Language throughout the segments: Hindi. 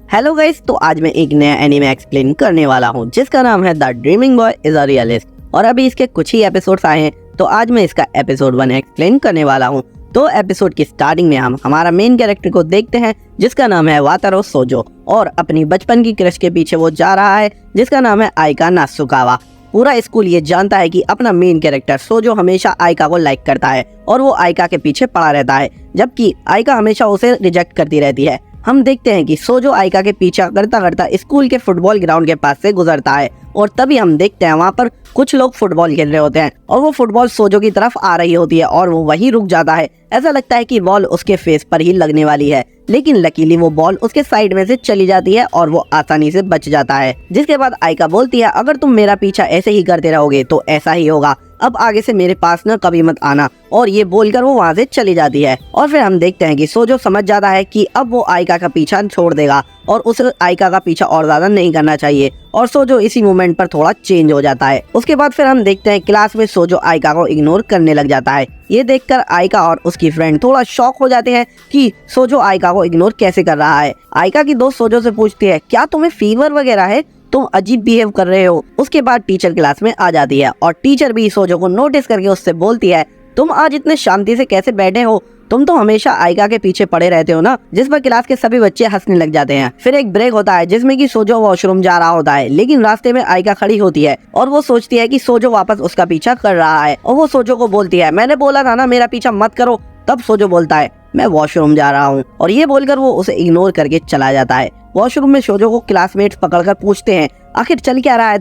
हेलो गाइस, तो आज मैं एक नया एनीमे एक्सप्लेन करने वाला हूँ जिसका नाम है the dreaming boy is a realist. और अभी इसके कुछ ही एपिसोड्स आए हैं, तो आज मैं इसका एपिसोड 1 एक्सप्लेन करने वाला हूँ। तो एपिसोड की स्टार्टिंग में हम हमारा मेन कैरेक्टर को देखते हैं जिसका नाम है वातारो सोजो, और अपनी बचपन की क्रश के पीछे वो जा रहा है जिसका नाम है आइका नात्सुकावा। पूरा स्कूल ये जानता है कि अपना मेन कैरेक्टर सोजो हमेशा आइका को लाइक करता है और वो आइका के पीछे पड़ा रहता है, जबकि आइका हमेशा उसे रिजेक्ट करती रहती है। हम देखते हैं कि सोजो आइका के पीछा करता करता स्कूल के फुटबॉल ग्राउंड के पास से गुजरता है, और तभी हम देखते हैं वहाँ पर कुछ लोग फुटबॉल खेल रहे होते हैं और वो फुटबॉल सोजो की तरफ आ रही होती है और वो वहीं रुक जाता है। ऐसा लगता है कि बॉल उसके फेस पर ही लगने वाली है, लेकिन लकीली वो बॉल उसके साइड में से चली जाती है और वो आसानी से बच जाता है। जिसके बाद आइका बोलती है, अगर तुम मेरा पीछा ऐसे ही करते रहोगे तो ऐसा ही होगा, अब आगे से मेरे पास न कभी मत आना। और ये बोलकर वो वहाँ से चली जाती है। और फिर हम देखते हैं कि सोजो समझ जाता है कि अब वो आइका का पीछा छोड़ देगा और उस आइका का पीछा और ज्यादा नहीं करना चाहिए, और सोजो इसी मोमेंट पर थोड़ा चेंज हो जाता है। उसके बाद फिर हम देखते हैं क्लास में सोजो आइका को इग्नोर करने लग जाता है। ये देखकर आइका और उसकी फ्रेंड थोड़ा शॉक हो जाते हैं कि सोजो आइका को इग्नोर कैसे कर रहा है। आइका की दोस्त सोजो से पूछती है, क्या तुम्हें फीवर वगैरह है, तुम अजीब बिहेव कर रहे हो। उसके बाद टीचर क्लास में आ जाती है और टीचर भी सोजो को नोटिस करके उससे बोलती है, तुम आज इतने शांति से कैसे बैठे हो, तुम तो हमेशा आइका के पीछे पड़े रहते हो ना। जिस पर क्लास के सभी बच्चे हंसने लग जाते हैं। फिर एक ब्रेक होता है जिसमें कि सोजो वॉशरूम जा रहा होता है, लेकिन रास्ते में आइका खड़ी होती है और वो सोचती है कि सोजो वापस उसका पीछा कर रहा है, और वो सोजो को बोलती है, मैंने बोला था ना मेरा पीछा मत करो। तब सोजो बोलता है, मैं वॉशरूम जा रहा हूँ, और ये बोलकर वो उसे इग्नोर करके चला जाता है। वॉशरूम में सोजो को क्लासमेट्स पकड़कर पूछते हैं, आखिर चल क्या रहा है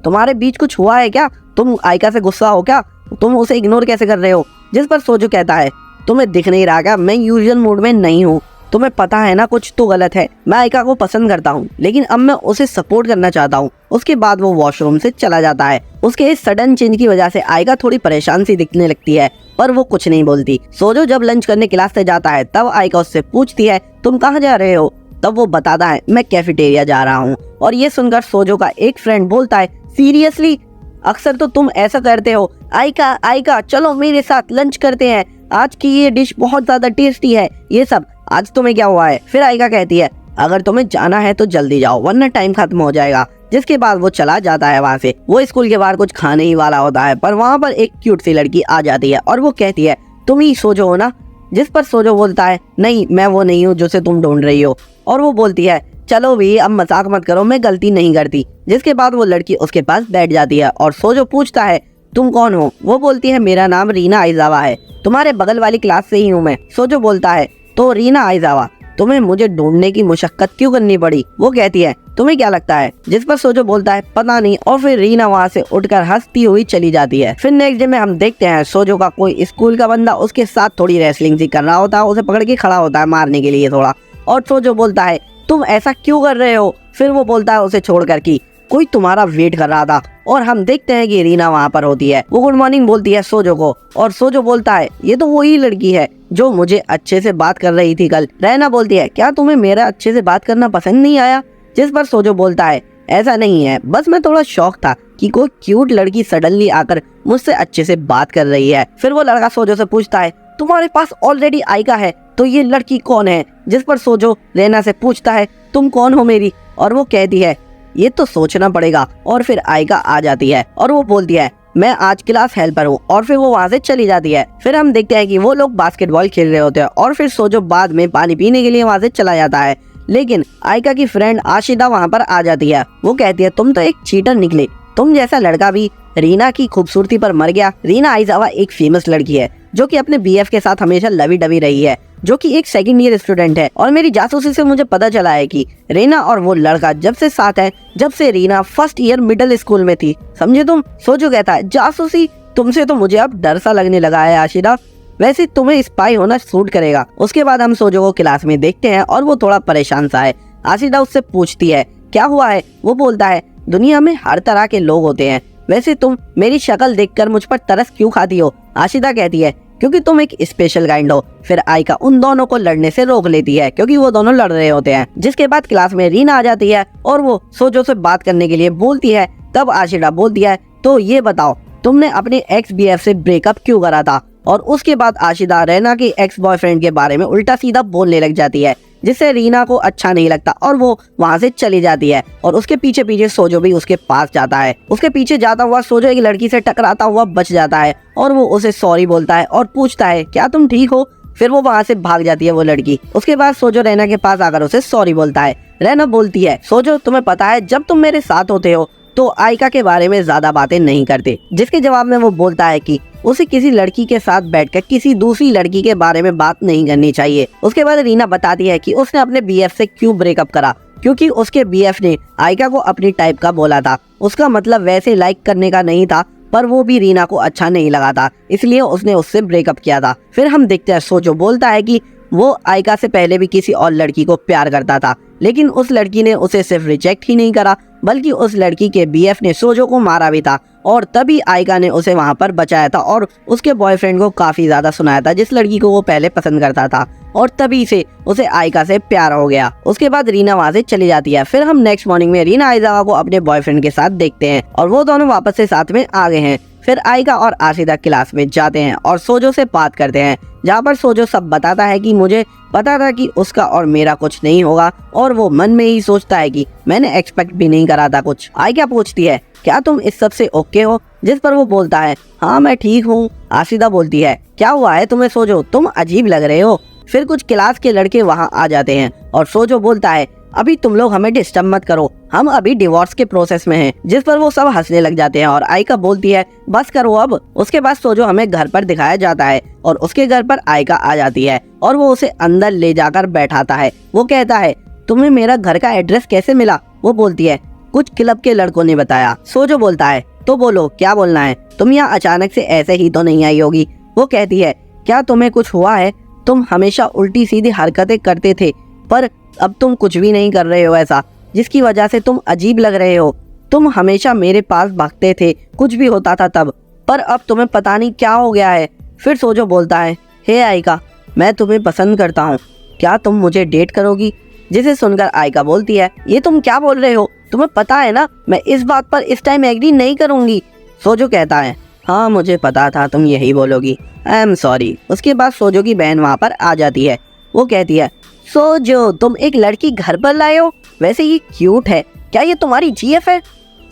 तुम्हारे बीच कुछ हुआ है क्या, तुम आइका से गुस्सा हो क्या, तुम उसे इग्नोर कैसे कर रहे हो। जिस पर सोजो कहता है, तुम्हें दिख नहीं रहा क्या, मैं यूजुअल मूड में नहीं हूँ, तुम्हें पता है ना कुछ तो गलत है, मैं आइका को पसंद करता हूँ लेकिन अब मैं उसे सपोर्ट करना चाहता हूँ। उसके बाद वो वॉशरूम से चला जाता है। उसके इस सडन चेंज की वजह से आइका थोड़ी परेशान सी दिखने लगती है, पर वो कुछ नहीं बोलती। सोजो जब लंच करने क्लास से जाता है तब आइका उससे पूछती है, तुम कहाँ जा रहे हो। तब वो बताता है, मैं कैफेटेरिया जा रहा हूँ। और ये सुनकर सोजो का एक फ्रेंड बोलता है, सीरियसली, अक्सर तो तुम ऐसा करते हो। आइका चलो मेरे साथ लंच करते हैं, आज की ये डिश बहुत ज्यादा टेस्टी है, ये सब आज तुम्हें क्या हुआ है। फिर आइका कहती है, अगर तुम्हें जाना है तो जल्दी जाओ वरना टाइम खत्म हो जाएगा। जिसके बाद वो चला जाता है वहाँ से। वो स्कूल के बाहर कुछ खाने ही वाला होता है, पर वहाँ पर एक क्यूट सी लड़की आ जाती है और वो कहती है, तुम ही सोजो हो ना। जिस पर सोजो बोलता है, नहीं मैं वो नहीं हूँ जिसे तुम ढूंढ रही हो। और वो बोलती है, चलो भी अब मजाक मत करो, मैं गलती नहीं करती। जिसके बाद वो लड़की उसके पास बैठ जाती है और सोजो पूछता है, तुम कौन हो। वो बोलती है, मेरा नाम रीना आइजावा है, तुम्हारे बगल वाली क्लास से ही हूँ मैं। सोजो बोलता है, तो रीना आइजावा, तुम्हें मुझे ढूंढने की मुशक्कत क्यों करनी पड़ी। वो कहती है, तुम्हें क्या लगता है। जिस पर सोजो बोलता है, पता नहीं। और फिर रीना वहाँ से उठकर हंसती हुई चली जाती है। फिर नेक्स्ट डे में हम देखते हैं सोजो का कोई स्कूल का बंदा उसके साथ थोड़ी रेसलिंग सी कर रहा होता है, उसे पकड़ के खड़ा होता है मारने के लिए थोड़ा। और सोजो बोलता है, तुम ऐसा क्यों कर रहे हो। फिर वो बोलता है उसे छोड़कर कि कोई तुम्हारा वेट कर रहा था। और हम देखते हैं कि रीना वहाँ पर होती है। वो गुड मॉर्निंग बोलती है सोजो को, और सोजो बोलता है, ये तो वही लड़की है जो मुझे अच्छे से बात कर रही थी कल। रैना बोलती है, क्या तुम्हें मेरा अच्छे से बात करना पसंद नहीं आया। जिस पर सोजो बोलता है, ऐसा नहीं है, बस मैं थोड़ा शौक था कि कोई क्यूट लड़की सडनली आकर मुझसे अच्छे से बात कर रही है। फिर वो लड़का सोजो से पूछता है, तुम्हारे पास ऑलरेडी आइका है तो ये लड़की कौन है। जिस पर सोजो रैना से पूछता है, तुम कौन हो मेरी। और वो कहती है, ये तो सोचना पड़ेगा। और फिर आइका आ जाती है और वो बोलती है, मैं आज क्लास हेल्पर हूँ। और फिर वो वहाँ से चली जाती है। फिर हम देखते हैं कि वो लोग बास्केटबॉल खेल रहे होते हैं और फिर सोजो बाद में पानी पीने के लिए वहाँ से चला जाता है, लेकिन आइका की फ्रेंड आशिदा वहाँ पर आ जाती है। वो कहती है, तुम तो एक चीटर निकले, तुम जैसा लड़का भी रीना की खूबसूरती पर मर गया। रीना आइजावा एक फेमस लड़की है जो कि अपने बीएफ के साथ हमेशा लवी डवी रही है, जो कि एक सेकंड ईयर स्टूडेंट है। और मेरी जासूसी से मुझे पता चला है कि रीना और वो लड़का जब से साथ है जब से Reena first year middle school में थी, समझे तुम। सोजो कहता है, जासूसी, तुमसे तो मुझे अब डर सा लगने लगा है आशिदा, वैसे तुम्हें स्पाई होना सूट करेगा। उसके बाद हम सोजो को क्लास में देखते हैं और वो थोड़ा परेशान सा है। आशिदा उससे पूछती है, क्या हुआ है। वो बोलता है, दुनिया में हर तरह के लोग होते हैं, वैसे तुम मेरी शक्ल देखकर मुझ पर तरस क्यों खाती हो। आशिदा कहती है, क्योंकि तुम एक स्पेशल काइंड हो। फिर आइका उन दोनों को लड़ने से रोक लेती है क्योंकि वो दोनों लड़ रहे होते हैं। जिसके बाद क्लास में रीना आ जाती है और वो सोजो से बात करने के लिए बोलती है। तब आशिदा बोलती है, तो ये बताओ तुमने अपने एक्स बीएफ से ब्रेकअप क्यों करा था। और उसके बाद आशिदा रैना के एक्स बॉयफ्रेंड के बारे में उल्टा सीधा बोलने लग जाती है, जिससे रीना को अच्छा नहीं लगता और वो वहाँ से चली जाती है। और उसके पीछे पीछे सोजो भी उसके पास जाता है। उसके पीछे जाता हुआ सोजो एक लड़की से टकराता हुआ बच जाता है और वो उसे सॉरी बोलता है और पूछता है क्या तुम ठीक हो। फिर वो वहाँ से भाग जाती है वो लड़की। उसके बाद सोजो रैना के पास आकर उसे सॉरी बोलता है। रैना बोलती है सोजो तुम्हें पता है जब तुम मेरे साथ होते हो तो आयका के बारे में ज्यादा बातें नहीं करते। जिसके जवाब में वो बोलता है कि उसे किसी लड़की के साथ बैठकर किसी दूसरी लड़की के बारे में बात नहीं करनी चाहिए। उसके बाद रीना बताती है कि उसने अपने बीएफ से क्यों ब्रेकअप करा, क्योंकि उसके बीएफ ने आयका को अपनी टाइप का बोला था। उसका मतलब वैसे लाइक करने का नहीं था, पर वो भी रीना को अच्छा नहीं लगा था, इसलिए उसने उससे ब्रेकअप किया था। फिर हम देखते हैं सोजो बोलता है कि वो आयका से पहले भी किसी और लड़की को प्यार करता था, लेकिन उस लड़की ने उसे सिर्फ रिजेक्ट ही नहीं करा बल्कि उस लड़की के बीएफ ने सोजो को मारा भी था। और तभी आयका ने उसे वहां पर बचाया था और उसके बॉयफ्रेंड को काफी ज्यादा सुनाया था जिस लड़की को वो पहले पसंद करता था, और तभी से उसे आयका से प्यार हो गया। उसके बाद रीना वहां से चली जाती है। फिर हम नेक्स्ट मॉर्निंग में रीना आइजावा को अपने बॉयफ्रेंड के साथ देखते हैं और वो दोनों वापस से साथ में आ गए हैं। फिर आयका और आशिदा क्लास में जाते हैं और सोजो से बात करते हैं, जहाँ पर सोजो सब बताता है कि मुझे पता था कि उसका और मेरा कुछ नहीं होगा, और वो मन में ही सोचता है कि मैंने एक्सपेक्ट भी नहीं करा था कुछ। आयका पूछती है क्या तुम इस सब से ओके हो, जिस पर वो बोलता है हाँ मैं ठीक हूँ। आशिदा बोलती है क्या हुआ है तुम्हें सोजो, तुम अजीब लग रहे हो। फिर कुछ क्लास के लड़के वहाँ आ जाते हैं और सोजो बोलता है अभी तुम लोग हमें डिस्टर्ब मत करो, हम अभी डिवोर्स के प्रोसेस में हैं। जिस पर वो सब हंसने लग जाते हैं और आयका बोलती है बस करो अब। उसके बाद सोजो हमें घर पर दिखाया जाता है और उसके घर पर आयका आ जाती है और वो उसे अंदर ले जाकर बैठाता है। वो कहता है तुम्हें मेरा घर का एड्रेस कैसे मिला। वो बोलती है कुछ क्लब के लड़कों ने बताया। सोजो बोलता है तो बोलो क्या बोलना है, तुम यहाँ अचानक से ऐसे ही तो नहीं आई होगी। वो कहती है क्या तुम्हें कुछ हुआ है, तुम हमेशा उल्टी सीधी हरकतें करते थे पर अब तुम कुछ भी नहीं कर रहे हो ऐसा, जिसकी वजह से तुम अजीब लग रहे हो। तुम हमेशा मेरे पास भागते थे कुछ भी होता था तब, पर अब तुम्हें पता नहीं क्या हो गया है। फिर सोजो बोलता है हे आयका मैं तुम्हें पसंद करता हूँ, क्या तुम मुझे डेट करोगी। जिसे सुनकर आयका बोलती है ये तुम क्या बोल रहे हो, तुम्हें पता है ना मैं इस बात पर इस टाइम एग्री नहीं करूंगी। सोजो कहता है हाँ मुझे पता था तुम यही बोलोगी, आई एम सॉरी। उसके बाद सोजो की बहन वहाँ पर आ जाती है। वो कहती है सोजो तुम एक लड़की घर पर लाए हो, वैसे ये क्यूट है, क्या ये तुम्हारी जीएफ है,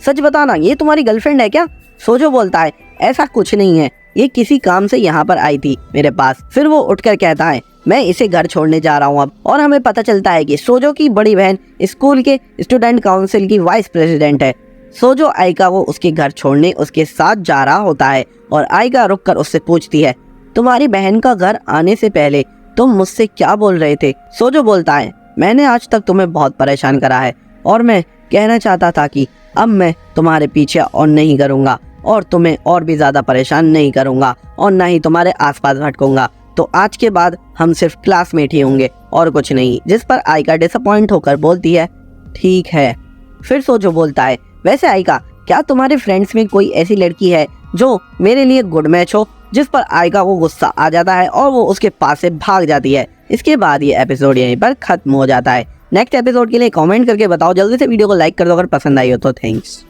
सच बताना ये तुम्हारी गर्लफ्रेंड है क्या। सोजो बोलता है ऐसा कुछ नहीं है, ये किसी काम से यहाँ पर आई थी मेरे पास। फिर वो उठकर कहता है मैं इसे घर छोड़ने जा रहा हूँ अब। और हमें पता चलता है कि सोजो की बड़ी बहन स्कूल के स्टूडेंट काउंसिल की वाइस प्रेसिडेंट है। सोजो आयका को उसके घर छोड़ने उसके साथ जा रहा होता है और आयका रुककर उससे पूछती है तुम्हारी बहन का घर आने से पहले तुम मुझसे क्या बोल रहे थे। सोजो बोलता है मैंने आज तक तुम्हें बहुत परेशान करा है और मैं कहना चाहता था कि अब मैं तुम्हारे पीछे और नहीं करूँगा और तुम्हें और भी ज़्यादा परेशान नहीं करूँगा और ना ही तुम्हारे आसपास भटकूंगा, तो आज के बाद हम सिर्फ क्लासमेट ही होंगे और कुछ नहीं। जिस पर आयका डिसअपॉइंट होकर बोलती है ठीक है। फिर सोजो बोलता है वैसे आयका क्या तुम्हारे फ्रेंड्स में कोई ऐसी लड़की है जो मेरे लिए गुड मैच हो। जिस पर आयका को गुस्सा आ जाता है और वो उसके पास से भाग जाती है। इसके बाद ये एपिसोड यहीं पर खत्म हो जाता है। नेक्स्ट एपिसोड के लिए कमेंट करके बताओ, जल्दी से वीडियो को लाइक कर दो अगर पसंद आई हो तो। थैंक्स।